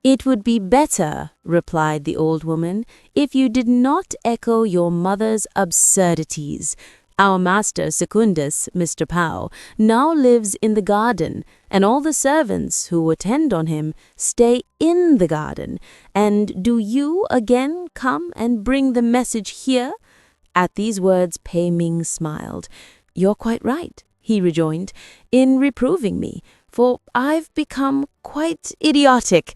"It would be better," replied the old woman, "if you did not echo your mother's absurdities. Our master Secundus, Mr. Pao, now lives in the garden, and all the servants who attend on him stay in the garden. And do you again come and bring the message here?" At these words, Pei Ming smiled. "You're quite right," he rejoined, "in reproving me, for I've become quite idiotic."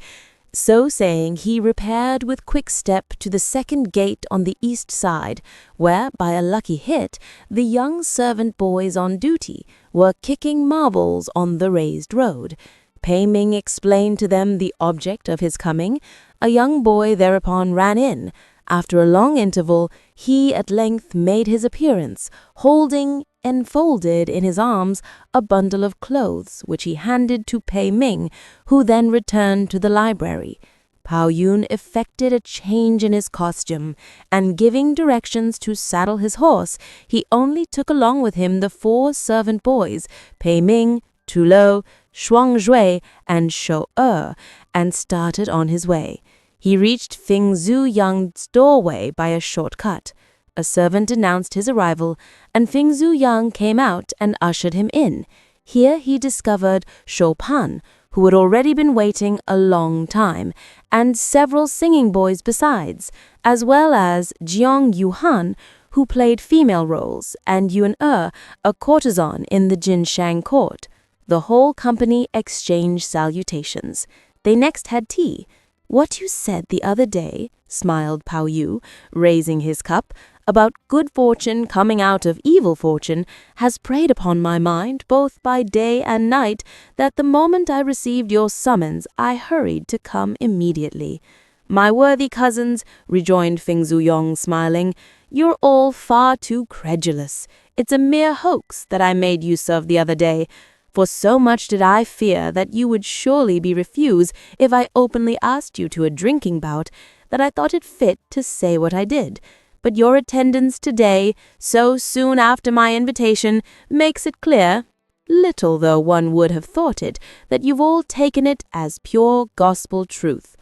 So saying, he repaired with quick step to the second gate on the east side, where, by a lucky hit, the young servant boys on duty were kicking marbles on the raised road. Pei Ming explained to them the object of his coming. A young boy thereupon ran in. After a long interval, he at length made his appearance, holding, enfolded in his arms, a bundle of clothes, which he handed to Pei Ming, who then returned to the library. Pao Yun effected a change in his costume, and giving directions to saddle his horse, he only took along with him the 4 servant boys, Pei Ming, Tu Lo, Shuang Zhui, and Shou Er, and started on his way. He reached Fing Zhu Yang's doorway by a short cut. A servant announced his arrival, and Fing Zhu Yang came out and ushered him in. Here he discovered Shou Pan, who had already been waiting a long time, and several singing boys besides, as well as Jiang Yuhan, who played female roles, and Yun a courtesan in the Jinshang court. The whole company exchanged salutations. They next had tea. "What you said the other day," smiled Pao Yu, raising his cup, "about good fortune coming out of evil fortune, has preyed upon my mind both by day and night, that the moment I received your summons, I hurried to come immediately." "My worthy cousins," rejoined Fing Zhu Yong, smiling, "you're all far too credulous. It's a mere hoax that I made use of the other day. For so much did I fear that you would surely be refused if I openly asked you to a drinking bout, that I thought it fit to say what I did. But your attendance today, so soon after my invitation, makes it clear, little though one would have thought it, that you've all taken it as pure gospel truth."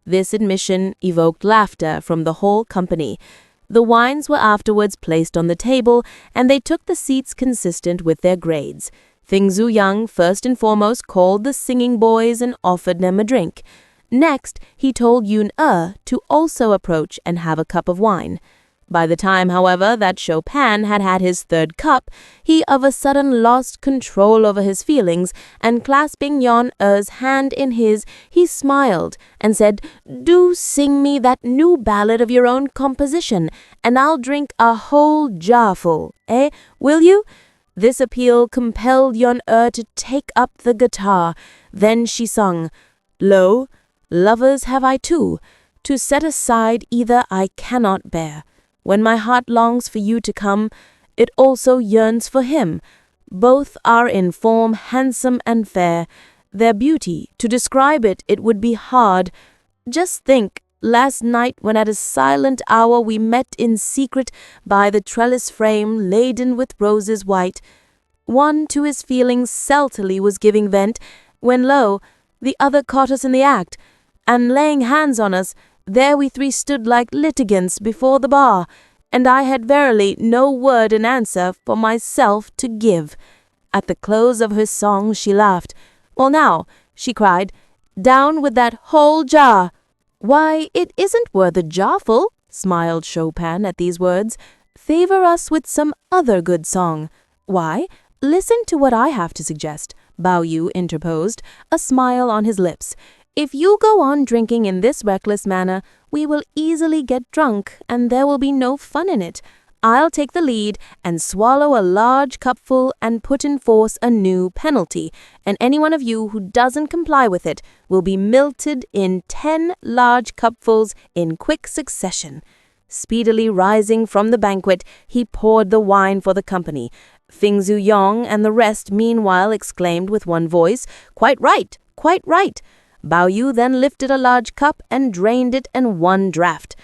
This admission evoked laughter from the whole company. The wines were afterwards placed on the table, and they took the seats consistent with their grades. Fing Zhu Yang first and foremost called the singing boys and offered them a drink. Next, he told Yun a to also approach and have a cup of wine. By the time, however, that Shou Pan had had his 3rd cup, he of a sudden lost control over his feelings, and clasping Yun e's hand in his, he smiled and said, "Do sing me that new ballad of your own composition, and I'll drink a whole jarful, will you?" This appeal compelled Yun e to take up the guitar. Then she sung, "Lo, lovers have I too. To set aside either I cannot bear. When my heart longs for you to come, it also yearns for him. Both are in form handsome and fair. Their beauty, to describe it would be hard. Just think, last night when at a silent hour we met in secret by the trellis frame laden with roses white, one to his feelings stealthily was giving vent, when lo, the other caught us in the act, and laying hands on us, there we 3 stood like litigants before the bar, and I had verily no word in answer for myself to give." At the close of her song she laughed. "Well now," she cried, "down with that whole jar." "Why, it isn't worth a jarful," smiled Shou Pan at these words. "Favor us with some other good song." "Why, listen to what I have to suggest," Bao Yu interposed, a smile on his lips. "If you go on drinking in this reckless manner, we will easily get drunk, and there will be no fun in it. I'll take the lead and swallow a large cupful and put in force a new penalty, and any one of you who doesn't comply with it will be melted in 10 large cupfuls in quick succession." Speedily rising from the banquet, he poured the wine for the company. Fing Zhu Yong and the rest meanwhile exclaimed with one voice, "Quite right, quite right." Bao Yu then lifted a large cup and drained it in one draught.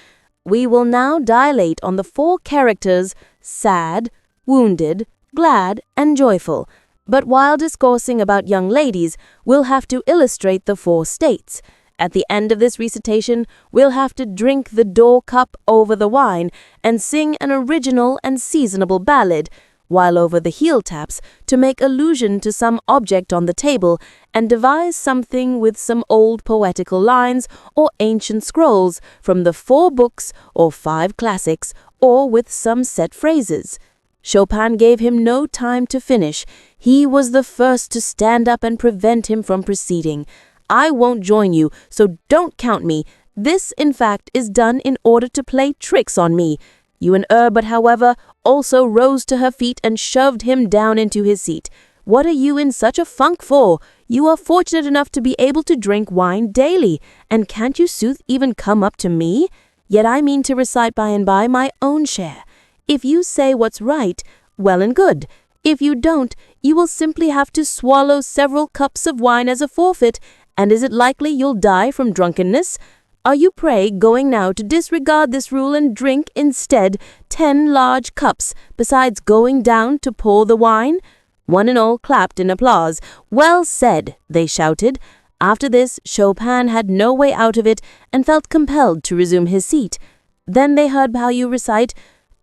We will now dilate on the 4 characters sad, wounded, glad, and joyful. But while discoursing about young ladies, we'll have to illustrate the 4 states. At the end of this recitation, we'll have to drink the door cup over the wine and sing an original and seasonable ballad, while over the heel taps to make allusion to some object on the table and devise something with some old poetical lines or ancient scrolls from the 4 books or 5 classics, or with some set phrases. Chopin gave him no time to finish. He was the first to stand up and prevent him from proceeding. I won't join you, so don't count me. This, in fact, is done in order to play tricks on me. But however, also rose to her feet and shoved him down into his seat. What are you in such a funk for? You are fortunate enough to be able to drink wine daily, and can't you sooth even come up to me? Yet I mean to recite by and by my own share. If you say what's right, well and good. If you don't, you will simply have to swallow several cups of wine as a forfeit, and is it likely you'll die from drunkenness? Are you, pray, going now to disregard this rule and drink instead 10 large cups, besides going down to pour the wine? One and all clapped in applause. Well said, they shouted. After this, Chopin had no way out of it and felt compelled to resume his seat. Then they heard Pao Yu recite,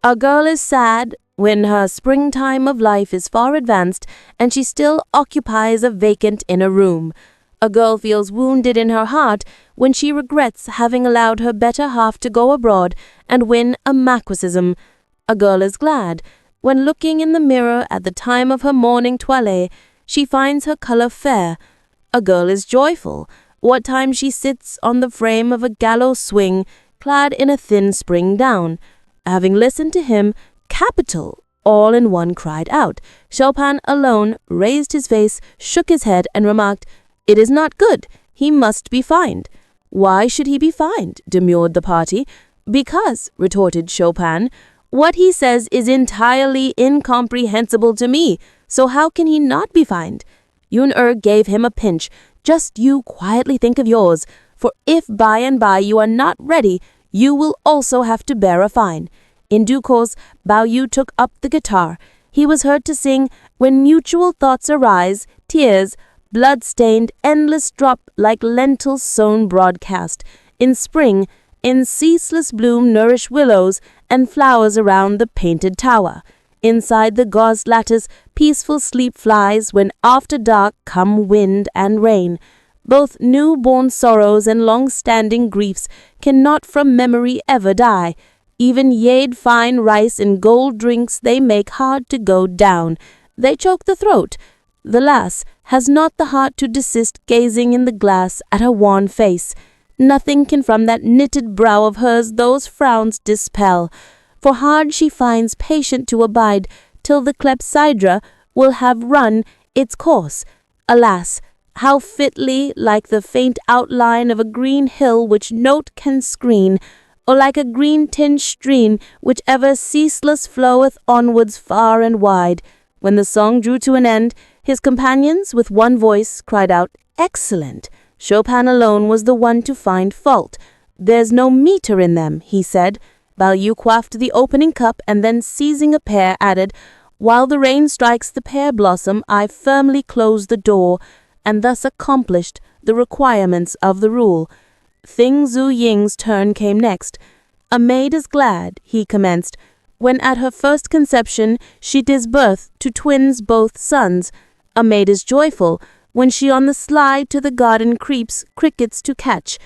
"A girl is sad when her springtime of life is far advanced and she still occupies a vacant inner room. A girl feels wounded in her heart when she regrets having allowed her better half to go abroad and win a marquisism. A girl is glad when, looking in the mirror at the time of her morning toilette, she finds her color fair. A girl is joyful what time she sits on the frame of a gallows swing, clad in a thin spring gown." Having listened to him, "Capital!" all in one cried out. Chopin alone raised his face, shook his head, and remarked, "It is not good. He must be fined." "Why should he be fined?" demurred the party. "Because," retorted Chopin, "what he says is entirely incomprehensible to me, so how can he not be fined?" Yun gave him a pinch. "Just you quietly think of yours, for if by and by you are not ready, you will also have to bear a fine." In due course, Pao Yu took up the guitar. He was heard to sing, "When mutual thoughts arise, tears, blood-stained, endless drop like lentils sown broadcast. In spring, in ceaseless bloom nourish willows and flowers around the painted tower. Inside the gauze lattice, peaceful sleep flies when after dark come wind and rain. Both new-born sorrows and long-standing griefs cannot from memory ever die. Even yade fine rice in gold drinks they make hard to go down. They choke the throat. The lass has not the heart to desist gazing in the glass at her wan face. Nothing can from that knitted brow of hers those frowns dispel. For hard she finds patient to abide till the clepsydra will have run its course. Alas, how fitly, like the faint outline of a green hill which note can screen, or like a green-tinged stream which ever ceaseless floweth onwards far and wide. When the song drew to an end, his companions with one voice cried out, "Excellent!" Chopin alone was the one to find fault. "There's no meter in them," he said. Pao Yu quaffed the opening cup and then, seizing a pear, added, "While the rain strikes the pear blossom, I firmly close the door," and thus accomplished the requirements of the rule. Thing Zu Ying's turn came next. "A maid is glad," he commenced, "when at her first conception she gives birth to twins both sons. A maid is joyful when she on the sly to the garden creeps crickets to catch.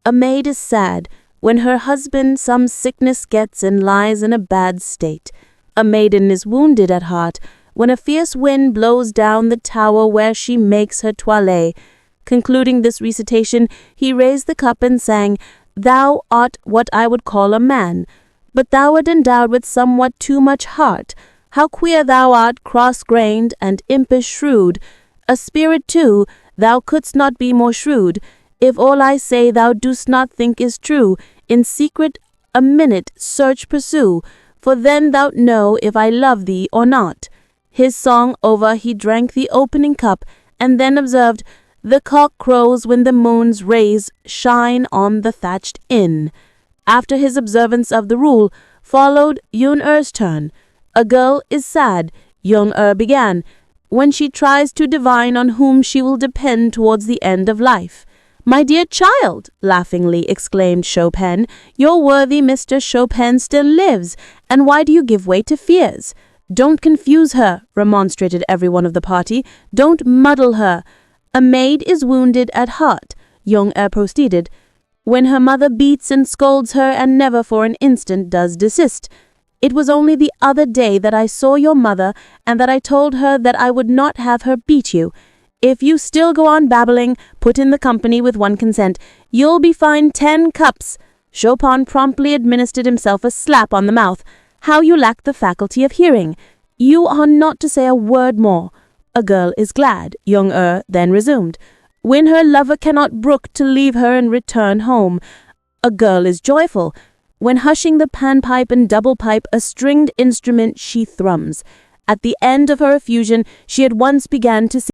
A maid is sad when her husband some sickness gets and lies in a bad state. A maiden is wounded at heart when a fierce wind blows down the tower where she makes her toilette." Concluding this recitation, he raised the cup and sang, "Thou art what I would call a man, but thou art endowed with somewhat too much heart. How queer thou art, cross-grained and impish shrewd. A spirit too, thou couldst not be more shrewd. If all I say thou dost not think is true, in secret a minute search pursue, for then thou'lt know if I love thee or not." His song over, he drank the opening cup, and then observed, "The cock crows when the moon's rays shine on the thatched inn." After his observance of the rule, followed Yun-er's turn. "A girl is sad," Yun-er began, "when she tries to divine on whom she will depend towards the end of life. "My dear child," laughingly exclaimed Chopin, "your worthy Mr. Chopin still lives, and why do you give way to fears?" "Don't confuse her," remonstrated every one of the party. "Don't muddle her. A maid is wounded at heart," Young proceeded, "when her mother beats and scolds her and never for an instant does desist. It was only the other day that I saw your mother and that I told her that I would not have her beat you. If you still go on babbling, put in the company with one consent, you'll be fined 10 cups. Chopin promptly administered himself a slap on the mouth. "How you lack the faculty of hearing. You are not to say a word more." "A girl is glad," Young then resumed, "when her lover cannot brook to leave her and return home. A girl is joyful when, hushing the panpipe and double pipe, a stringed instrument she thrums. At the end of her effusion, she at once began to sing